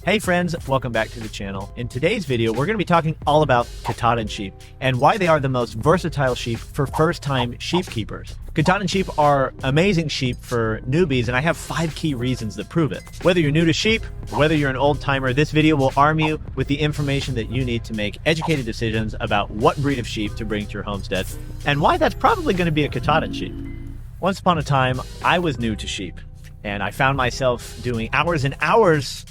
Hey friends, welcome back to the channel. In today's video, we're going to be talking all about Katahdin sheep and why they are the most versatile sheep for first-time sheep keepers. Katahdin sheep are amazing sheep for newbies, and I have 5 key reasons that prove it. Whether you're new to sheep, or whether you're an old-timer, this video will arm you with the information that you need to make educated decisions about what breed of sheep to bring to your homestead, and why that's probably going to be a Katahdin sheep. Once upon a time, I was new to sheep, and I found myself doing hours and hours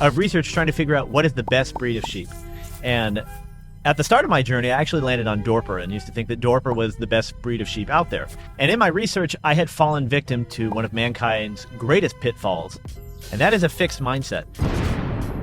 of research trying to figure out what is the best breed of sheep. And at the start of my journey, I actually landed on Dorper and used to think that Dorper was the best breed of sheep out there. And in my research, I had fallen victim to one of mankind's greatest pitfalls, and that is a fixed mindset.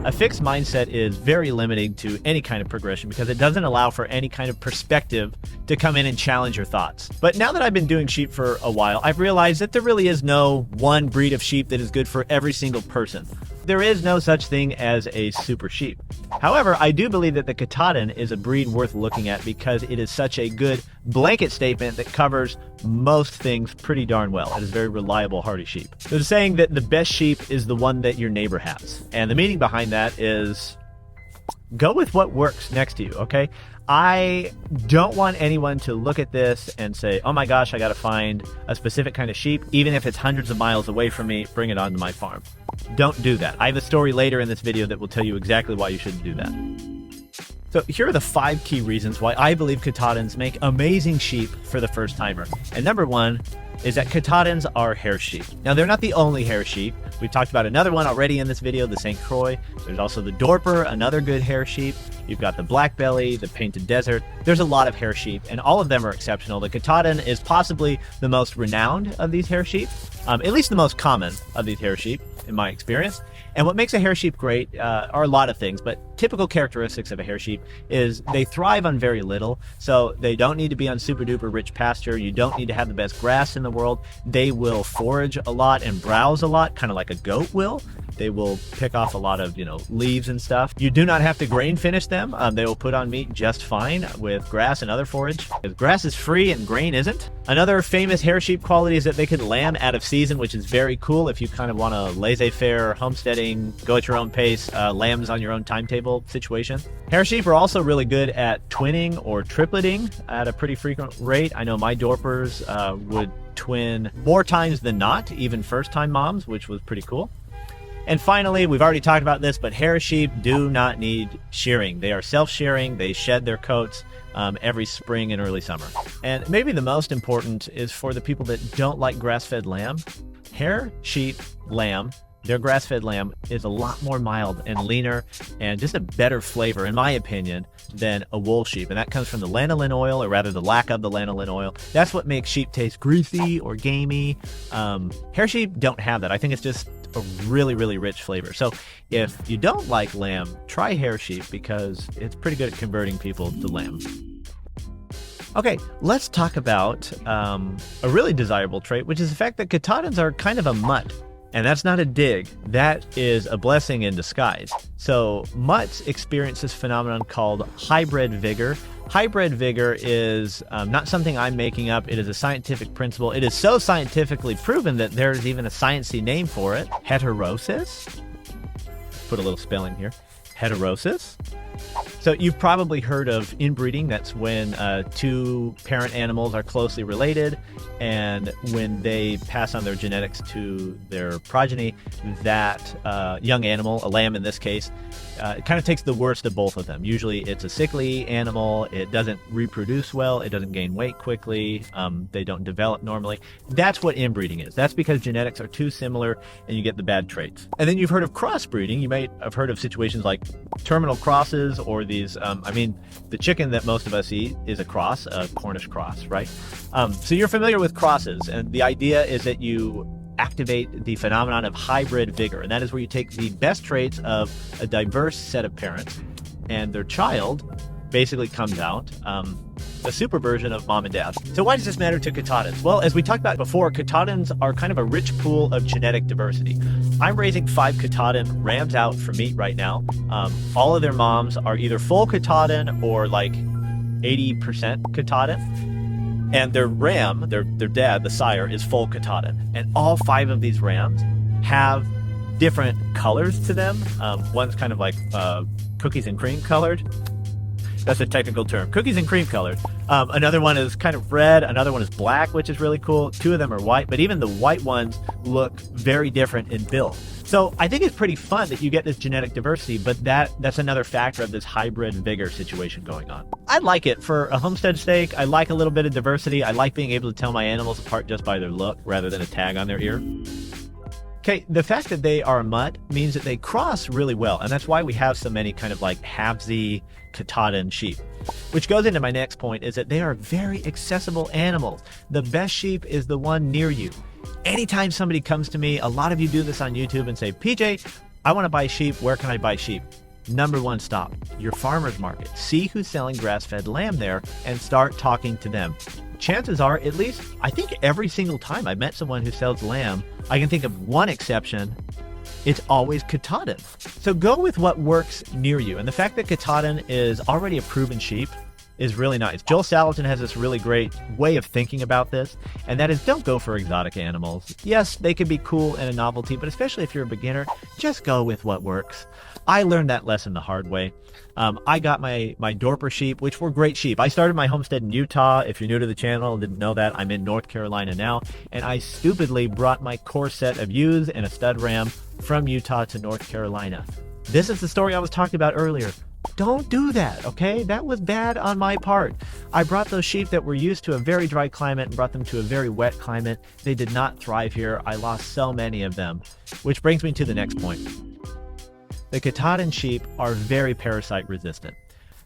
A fixed mindset is very limiting to any kind of progression because it doesn't allow for any kind of perspective to come in and challenge your thoughts. But now that I've been doing sheep for a while, I've realized that there really is no one breed of sheep that is good for every single person. There is no such thing as a super sheep. However, I do believe that the Katahdin is a breed worth looking at because it is such a good blanket statement that covers most things pretty darn well. It is a very reliable, hardy sheep. There's a saying that the best sheep is the one that your neighbor has. And the meaning behind that is go with what works next to you, okay? I don't want anyone to look at this and say, oh my gosh, I got to find a specific kind of sheep, even if it's hundreds of miles away from me, bring it onto my farm. Don't do that. I have a story later in this video that will tell you exactly why you shouldn't do that. So here are the 5 key reasons why I believe Katahdins make amazing sheep for the first timer. And number 1 is that Katahdins are hair sheep. Now, they're not the only hair sheep. We've talked about another one already in this video, the St. Croix. There's also the Dorper, another good hair sheep. You've got the Black Belly, the Painted Desert. There's a lot of hair sheep, and all of them are exceptional. The Katahdin is possibly the most renowned of these hair sheep, at least the most common of these hair sheep, in my experience. And what makes a hair sheep great are a lot of things, but typical characteristics of a hair sheep is they thrive on very little. So they don't need to be on super duper rich pasture. You don't need to have the best grass in the world. They will forage a lot and browse a lot, kind of like a goat will. They will pick off a lot of, leaves and stuff. You do not have to grain finish them. They will put on meat just fine with grass and other forage. Because grass is free and grain isn't. Another famous hair sheep quality is that they can lamb out of season, which is very cool if you kind of want a laissez-faire, homesteading, go at your own pace, lambs on your own timetable situation. Hair sheep are also really good at twinning or tripleting at a pretty frequent rate. I know my Dorpers would twin more times than not, even first-time moms, which was pretty cool. And finally, we've already talked about this, but hair sheep do not need shearing. They are self-shearing. They shed their coats every spring and early summer. And maybe the most important is for the people that don't like grass-fed lamb. Hair sheep lamb, their grass-fed lamb, is a lot more mild and leaner and just a better flavor, in my opinion, than a wool sheep. And that comes from the lanolin oil, or rather the lack of the lanolin oil. That's what makes sheep taste greasy or gamey. Hair sheep don't have that. I think it's just a really, really rich flavor. So if you don't like lamb, try hair sheep because it's pretty good at converting people to lamb. Okay, let's talk about a really desirable trait, which is the fact that Katahdins are kind of a mutt. And that's not a dig. That is a blessing in disguise. So mutts experience this phenomenon called hybrid vigor. Hybrid vigor is not something I'm making up. It is a scientific principle. It is so scientifically proven that there's even a sciencey name for it. Heterosis. Put a little spelling here. Heterosis. So you've probably heard of inbreeding. That's when 2 parent animals are closely related, and when they pass on their genetics to their progeny, that young animal, a lamb in this case, it kind of takes the worst of both of them. Usually it's a sickly animal. It doesn't reproduce well. It doesn't gain weight quickly. They don't develop normally. That's what inbreeding is. That's because genetics are too similar and you get the bad traits. And then you've heard of crossbreeding. You might have heard of situations like terminal crosses, or these, the chicken that most of us eat is a cross, a Cornish cross, right? So you're familiar with crosses, and the idea is that you activate the phenomenon of hybrid vigor, and that is where you take the best traits of a diverse set of parents, and their child basically comes out a super version of mom and dad. So why does this matter to Katahdins? Well, as we talked about before, Katahdins are kind of a rich pool of genetic diversity. I'm raising 5 Katahdin rams out for meat right now. All of their moms are either full Katahdin or like 80% Katahdin. And their ram, their dad, the sire, is full Katahdin. And all 5 of these rams have different colors to them. One's kind of like cookies and cream colored. That's a technical term. Cookies and cream colored. Another one is kind of red. Another one is black, which is really cool. Two of them are white, but even the white ones look very different in build. So I think it's pretty fun that you get this genetic diversity, but that's another factor of this hybrid Vigor situation going on. I like it for a homestead stake. I like a little bit of diversity. I like being able to tell my animals apart just by their look rather than a tag on their ear. Okay, the fact that they are a mutt means that they cross really well, and that's why we have so many kind of like halvesy Katahdin sheep. Which goes into my next point, is that they are very accessible animals. The best sheep is the one near you. Anytime somebody comes to me, a lot of you do this on YouTube and say, PJ, I want to buy sheep. Where can I buy sheep? Number one stop, your farmer's market. See who's selling grass-fed lamb there and start talking to them. Chances are, at least, I think every single time I met someone who sells lamb, I can think of one exception. It's always Katahdin. So go with what works near you. And the fact that Katahdin is already a proven sheep is really nice. Joel Salatin has this really great way of thinking about this, and that is, don't go for exotic animals. Yes, they can be cool and a novelty, but especially if you're a beginner, just go with what works. I learned that lesson the hard way. I got my Dorper sheep, which were great sheep. I started my homestead in Utah. If you're new to the channel and didn't know that, I'm in North Carolina now, and I stupidly brought my core set of ewes and a stud ram from Utah to North Carolina. This is the story I was talking about earlier. Don't do that, okay? That was bad on my part. I brought those sheep that were used to a very dry climate and brought them to a very wet climate. They did not thrive here. I lost so many of them. Which brings me to the next point. The Katahdin sheep are very parasite resistant.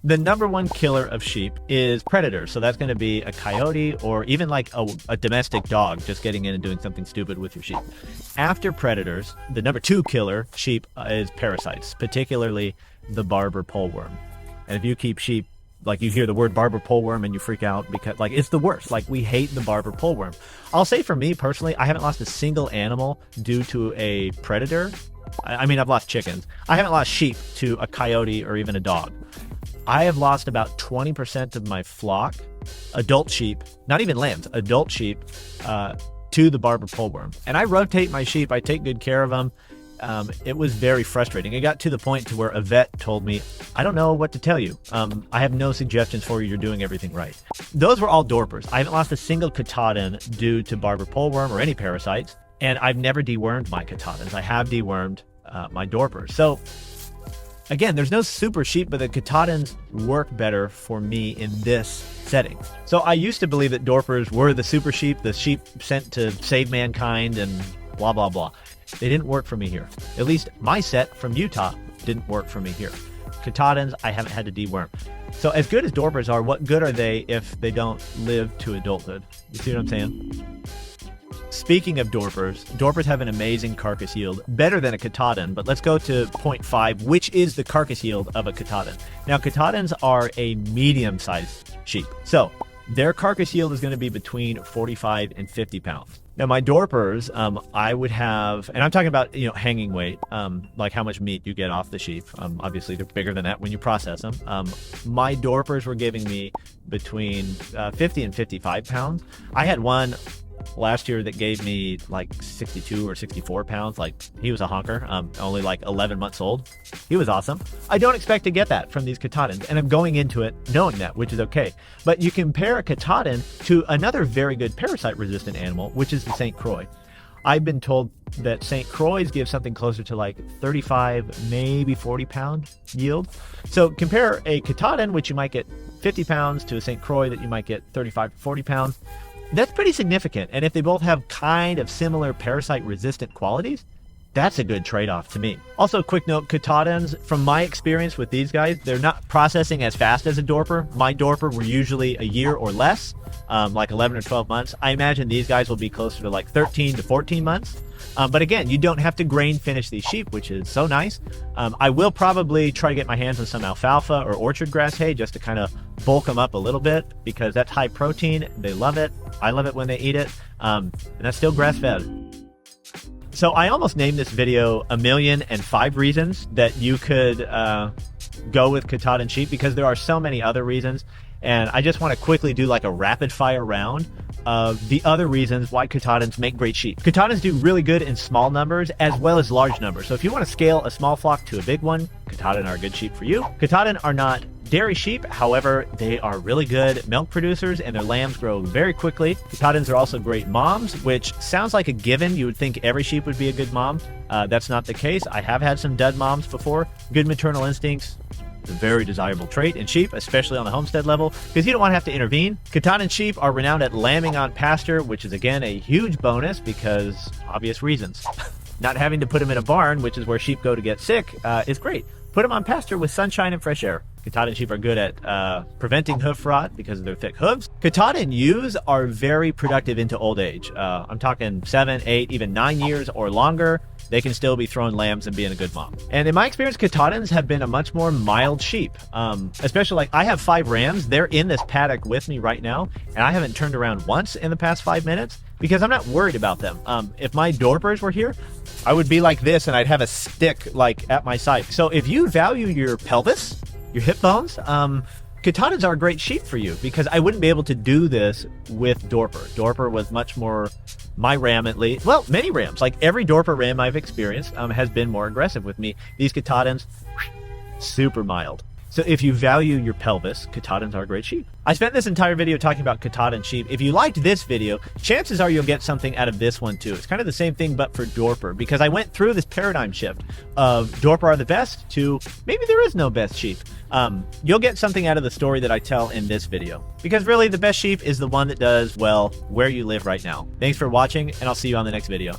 The number one killer of sheep is predators. So that's going to be a coyote or even like a domestic dog just getting in and doing something stupid with your sheep. After predators, the number two killer sheep is parasites, particularly the barber poleworm. And if you keep sheep, like you hear the word barber poleworm and you freak out because like it's the worst. Like we hate the barber poleworm. I'll say for me personally, I haven't lost a single animal due to a predator. I mean, I've lost chickens. I haven't lost sheep to a coyote or even a dog. I have lost about 20% of my flock, adult sheep, not even lambs, adult sheep, to the barber poleworm. And I rotate my sheep. I take good care of them. It was very frustrating. It got to the point to where a vet told me, I don't know what to tell you. I have no suggestions for you. You're doing everything right. Those were all Dorpers. I haven't lost a single Katahdin due to barber poleworm or any parasites. And I've never dewormed my Katahdins. I have dewormed my Dorpers. So again, there's no super sheep, but the Katahdins work better for me in this setting. So I used to believe that Dorpers were the super sheep, the sheep sent to save mankind and blah, blah, blah. They didn't work for me here. At least my set from Utah didn't work for me here. Katahdins, I haven't had to deworm. So as good as Dorpers are, what good are they if they don't live to adulthood? You see what I'm saying? Speaking of Dorpers, Dorpers have an amazing carcass yield, better than a Katahdin, but let's go to point 5, which is the carcass yield of a Katahdin. Now, Katahdins are a medium-sized sheep, so their carcass yield is going to be between 45 and 50 pounds. Now, my Dorpers, I would have, and I'm talking about, hanging weight, like how much meat you get off the sheep. Obviously, they're bigger than that when you process them. My Dorpers were giving me between 50 and 55 pounds. I had one last year that gave me like 62 or 64 pounds. Like he was a honker, only like 11 months old. He was awesome. I don't expect to get that from these Katahdins, and I'm going into it knowing that, which is okay. But you compare a Katahdin to another very good parasite resistant animal, which is the St. Croix. I've been told that St. Croix give something closer to like 35, maybe 40 pound yield. So compare a Katahdin, which you might get 50 pounds, to a St. Croix that you might get 35 to 40 pounds. That's pretty significant. And if they both have kind of similar parasite resistant qualities, that's a good trade-off to me. Also, quick note, Katahdins, from my experience with these guys, they're not processing as fast as a Dorper. My Dorper were usually a year or less, like 11 or 12 months. I imagine these guys will be closer to like 13 to 14 months. But again, you don't have to grain finish these sheep, which is so nice. I will probably try to get my hands on some alfalfa or orchard grass hay just to kind of bulk them up a little bit, because that's high protein. They love it. I love it when they eat it. And that's still grass fed. So I almost named this video 1,000,005 reasons that you could go with Katahdin sheep, because there are so many other reasons. And I just want to quickly do like a rapid fire round of the other reasons why Katahdins make great sheep. Katahdins do really good in small numbers as well as large numbers. So if you want to scale a small flock to a big one, Katahdin are a good sheep for you. Katahdin are not dairy sheep, however, they are really good milk producers and their lambs grow very quickly. Katahdins are also great moms, which sounds like a given. You would think every sheep would be a good mom. That's not the case. I have had some dud moms before. Good maternal instincts, a very desirable trait in sheep, especially on the homestead level, because you don't want to have to intervene. Katahdin sheep are renowned at lambing on pasture, which is again a huge bonus because obvious reasons. Not having to put them in a barn, which is where sheep go to get sick, is great. Put them on pasture with sunshine and fresh air. Katahdin sheep are good at preventing hoof rot because of their thick hooves. Katahdin ewes are very productive into old age. I'm talking 7, 8, even 9 years or longer. They can still be throwing lambs and being a good mom. And in my experience, Katahdins have been a much more mild sheep. Especially like I have 5 rams. They're in this paddock with me right now. And I haven't turned around once in the past 5 minutes because I'm not worried about them. If my Dorpers were here, I would be like this and I'd have a stick like at my side. So if you value your pelvis, your hip bones, Katahdins are a great sheep for you because I wouldn't be able to do this with Dorper. Dorper was much more, my ram at least, well, many rams, like every Dorper ram I've experienced has been more aggressive with me. These Katahdins, super mild. So if you value your pelvis, Katahdins are great sheep. I spent this entire video talking about Katahdin sheep. If you liked this video, chances are you'll get something out of this one too. It's kind of the same thing, but for Dorper, because I went through this paradigm shift of Dorper are the best to maybe there is no best sheep. You'll get something out of the story that I tell in this video, because really the best sheep is the one that does well where you live right now. Thanks for watching, and I'll see you on the next video.